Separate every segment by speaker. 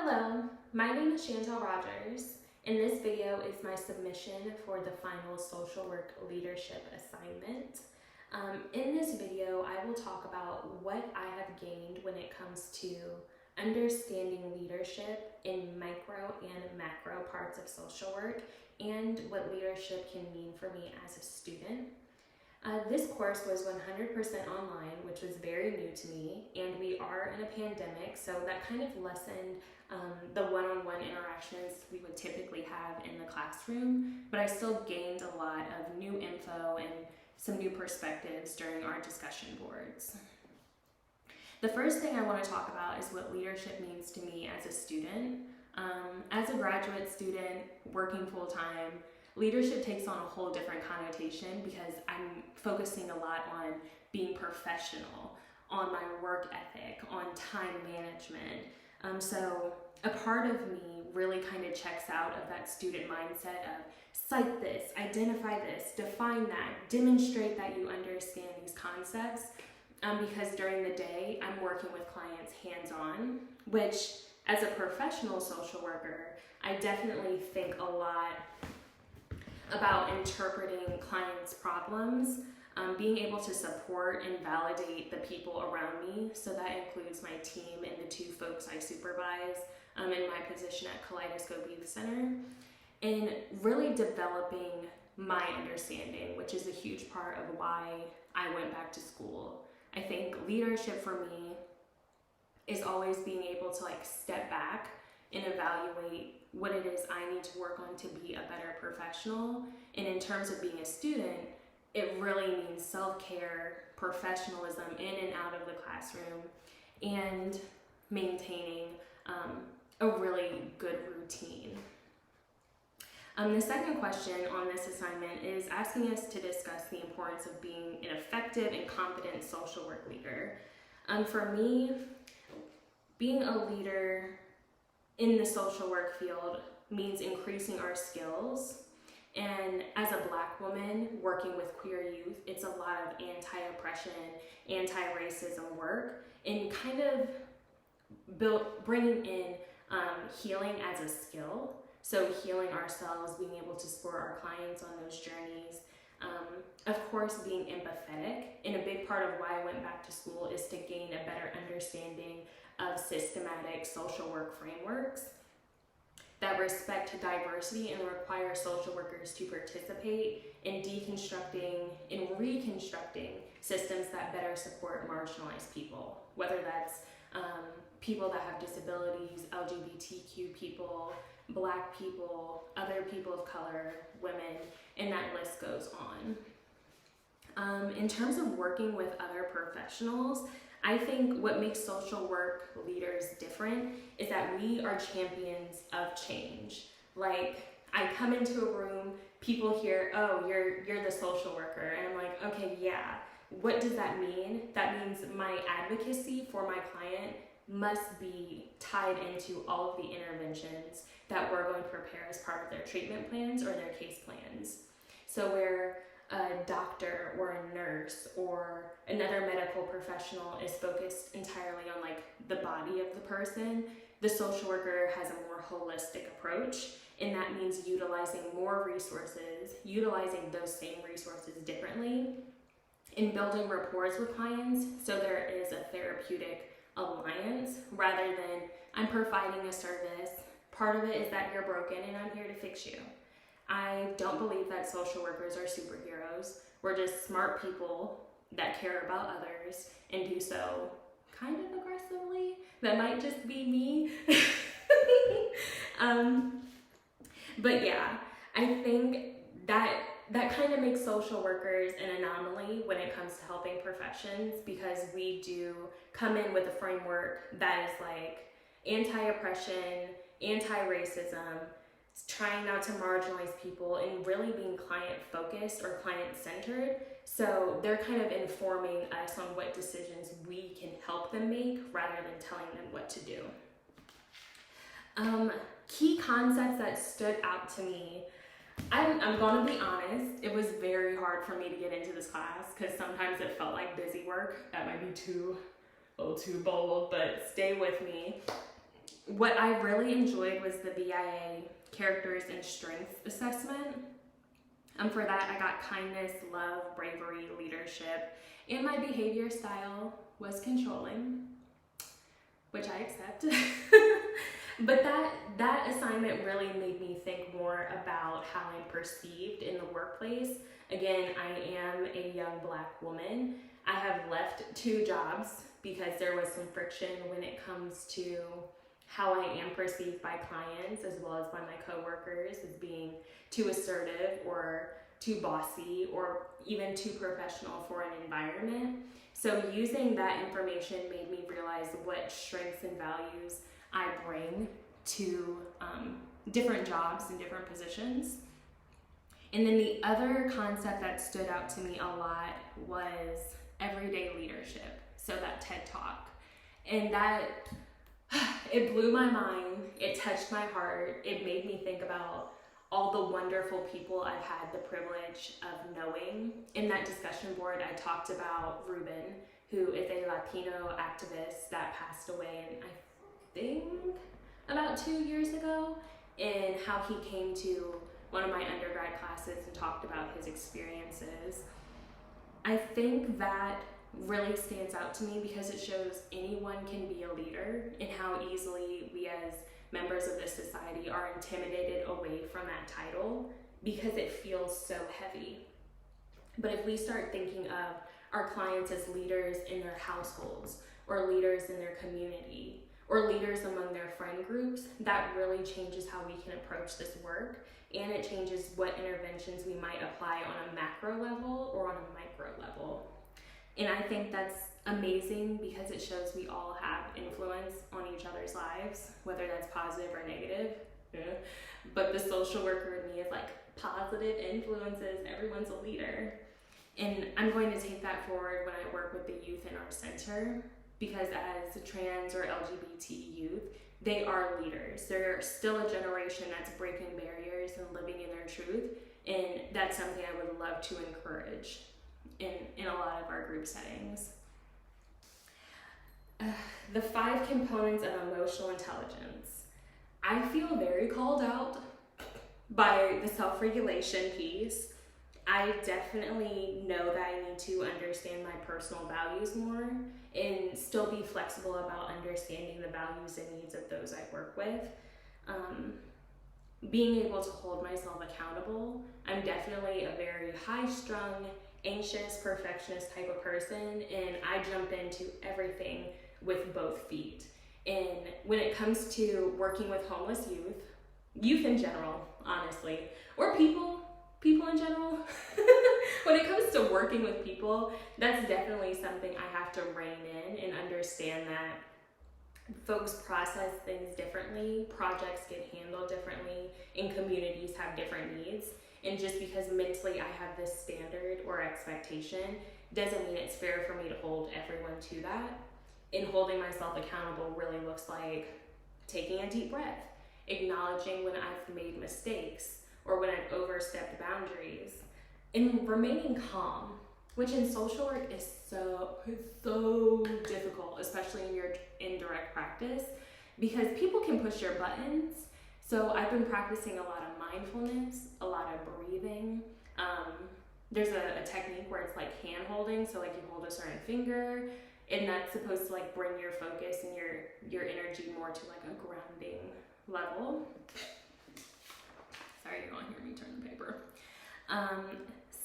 Speaker 1: Hello, my name is Shantelle Rogers, and this video is my submission for the final social work leadership assignment. In this video, I will talk about what I have gained when it comes to understanding leadership in micro and macro parts of social work and what leadership can mean for me as a student. This course was 100% online, which was very new to me, and we are in a pandemic, so that kind of lessened the one-on-one interactions we would typically have in the classroom, but I still gained a lot of new info and some new perspectives during our discussion boards. The first thing I want to talk about is what leadership means to me as a student. As a graduate student working full-time, leadership takes on a whole different connotation because I'm focusing a lot on being professional, on my work ethic, on time management. So a part of me really kind of checks out of that student mindset of cite this, identify this, define that, demonstrate that you understand these concepts, because during the day I'm working with clients hands-on, which as a professional social worker, I definitely think a lot about interpreting clients' problems, being able to support and validate the people around me. So that includes my team and the two folks I supervise in my position at Kaleidoscope Youth Center, and really developing my understanding, which is a huge part of why I went back to school. I think leadership for me is always being able to step back and evaluate what it is I need to work on to be a better professional. And in terms of being a student, it really means self-care, professionalism in and out of the classroom, and maintaining a really good routine. The second question on this assignment is asking us to discuss the importance of being an effective and competent social work leader. For me, being a leader in the social work field means increasing our skills. And as a Black woman working with queer youth, it's a lot of anti-oppression, anti-racism work, and kind of bringing in healing as a skill. So healing ourselves, being able to support our clients on those journeys. Of course, being empathetic. And a big part of why I went back to school is to gain a better understanding of systematic social work frameworks that respect diversity and require social workers to participate in deconstructing and reconstructing systems that better support marginalized people, whether that's people that have disabilities, LGBTQ people, Black people, other people of color, women, and that list goes on. In terms of working with other professionals, I think what makes social work leaders different is that we are champions of change. Like, I come into a room, people hear, oh, you're the social worker, and I'm like, okay, yeah. What does that mean? That means my advocacy for my client must be tied into all of the interventions that we're going to prepare as part of their treatment plans or their case plans. So where a doctor or a nurse or another medical professional is focused entirely on the body of the person, the social worker has a more holistic approach, and that means utilizing more resources, utilizing those same resources differently, and building rapport with clients so there is a therapeutic alliance rather than I'm providing a service. Part of it is that you're broken and I'm here to fix you. I don't believe that social workers are superheroes. We're just smart people that care about others and do so kind of aggressively. That might just be me. But yeah, I think that kind of makes social workers an anomaly when it comes to helping professions, because we do come in with a framework that is anti-oppression, anti-racism, trying not to marginalize people, and really being client-focused or client-centered. So they're kind of informing us on what decisions we can help them make rather than telling them what to do. Key concepts that stood out to me. I'm going to be honest, it was very hard for me to get into this class because sometimes it felt like busy work. That might be a little too bold, but stay with me. what I really enjoyed was the BIA characters and strengths assessment. For that, I got kindness, love, bravery, leadership, and my behavior style was controlling, which I accept. But that assignment really made me think more about how I'm perceived in the workplace. Again, I am a young Black woman. I have left 2 jobs because there was some friction when it comes to how I am perceived by clients as well as by my coworkers as being too assertive or too bossy or even too professional for an environment. So using that information made me realize what strengths and values I bring to different jobs and different positions. And then the other concept that stood out to me a lot was everyday leadership. So that TED Talk. And that, it blew my mind. It touched my heart. It made me think about all the wonderful people I've had the privilege of knowing. In that discussion board, I talked about Ruben, who is a Latino activist that passed away in, I think, about 2 years ago, and how he came to one of my undergrad classes and talked about his experiences. I think that really stands out to me because it shows anyone can be a leader and how easily we as members of this society are intimidated away from that title because it feels so heavy. But if we start thinking of our clients as leaders in their households or leaders in their community or leaders among their friend groups, that really changes how we can approach this work, and it changes what interventions we might apply on a macro level or on a micro level. And I think that's amazing because it shows we all have influence on each other's lives, whether that's positive or negative. But the social worker in me is like, positive influences, everyone's a leader. And I'm going to take that forward when I work with the youth in our center, because as trans or LGBT youth, they are leaders. They're still a generation that's breaking barriers and living in their truth. And that's something I would love to encourage in a lot of our group settings. The 5 components of emotional intelligence. I feel very called out by the self-regulation piece. I definitely know that I need to understand my personal values more and still be flexible about understanding the values and needs of those I work with. Being able to hold myself accountable. I'm definitely a very high-strung, anxious, perfectionist type of person, and I jump into everything with both feet. And when it comes to working with homeless youth in general, honestly, or people in general, when it comes to working with people, that's definitely something I have to rein in and understand that folks process things differently, projects get handled differently, and communities have different needs. And just because mentally I have this standard or expectation doesn't mean it's fair for me to hold everyone to that. And holding myself accountable really looks like taking a deep breath, acknowledging when I've made mistakes or when I've overstepped boundaries, and remaining calm, which in social work is so difficult, especially in your indirect practice, because people can push your buttons. So I've been practicing a lot of mindfulness, a lot of breathing. There's a technique where it's like hand holding, so like you hold a certain finger, and that's supposed to like bring your focus and your energy more to like a grounding level. Sorry, you're gonna hear me turn the paper.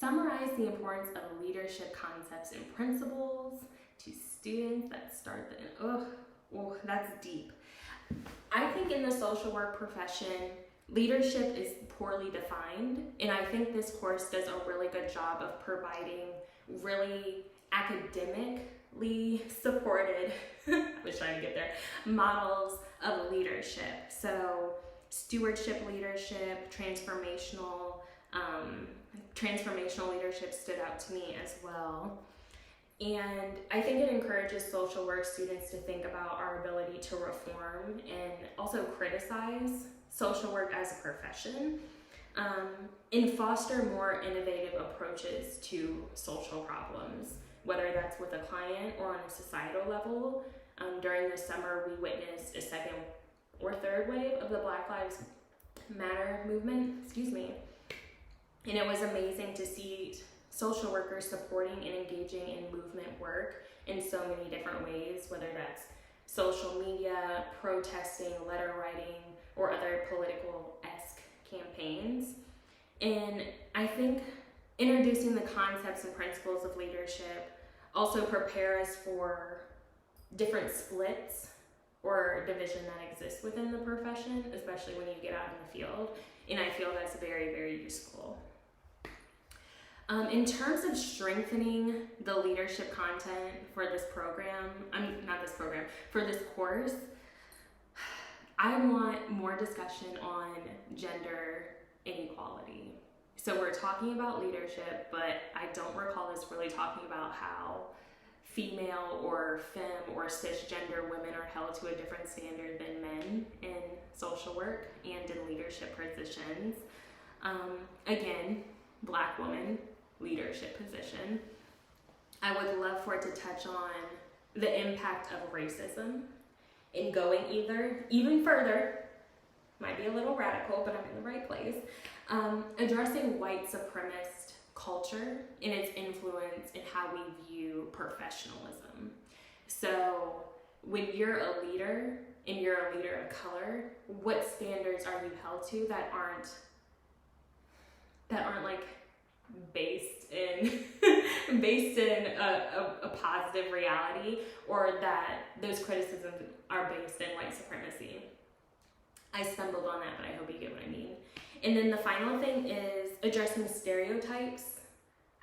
Speaker 1: Summarize the importance of leadership concepts and principles to students that start that's deep. I think in the social work profession, leadership is poorly defined, and I think this course does a really good job of providing really academically supported, I was trying to get there, models of leadership. So stewardship leadership, transformational leadership stood out to me as well. And I think it encourages social work students to think about our ability to reform and also criticize social work as a profession, and foster more innovative approaches to social problems, whether that's with a client or on a societal level. During the summer, we witnessed a second or third wave of the Black Lives Matter movement, and it was amazing to see social workers supporting and engaging in movement work in so many different ways, whether that's social media, protesting, letter writing, or other political-esque campaigns. And I think introducing the concepts and principles of leadership also prepare us for different splits or division that exists within the profession, especially when you get out in the field. And I feel that's very, very useful. In terms of strengthening the leadership content for this program, for this course, I want more discussion on gender inequality. So we're talking about leadership, but I don't recall us really talking about how female or femme or cisgender women are held to a different standard than men in social work and in leadership positions. Again, Black woman leadership position. I would love for it to touch on the impact of racism in going even further, might be a little radical, but I'm in the right place, addressing white supremacist culture and its influence in how we view professionalism. So when you're a leader and you're a leader of color, what standards are you held to that aren't like based in a positive reality, or that those criticisms are based in white supremacy? I stumbled on that, but I hope you get what I mean. And then the final thing is addressing stereotypes,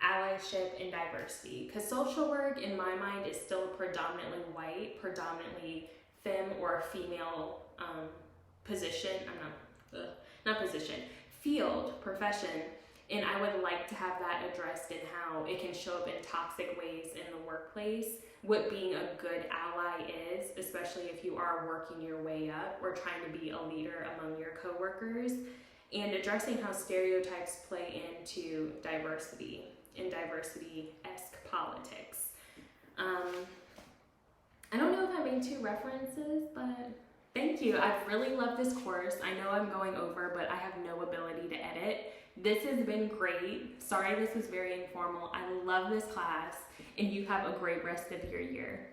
Speaker 1: allyship, and diversity. Because social work, in my mind, is still predominantly white, predominantly femme or female field, profession. And I would like to have that addressed in how it can show up in toxic ways in the workplace, what being a good ally is, especially if you are working your way up or trying to be a leader among your coworkers, and addressing how stereotypes play into diversity and diversity-esque politics. I don't know if I made 2 references, but thank you. I've really loved this course. I know I'm going over, but I have no ability to edit. This has been great. Sorry this was very informal. I love this class, and you have a great rest of your year.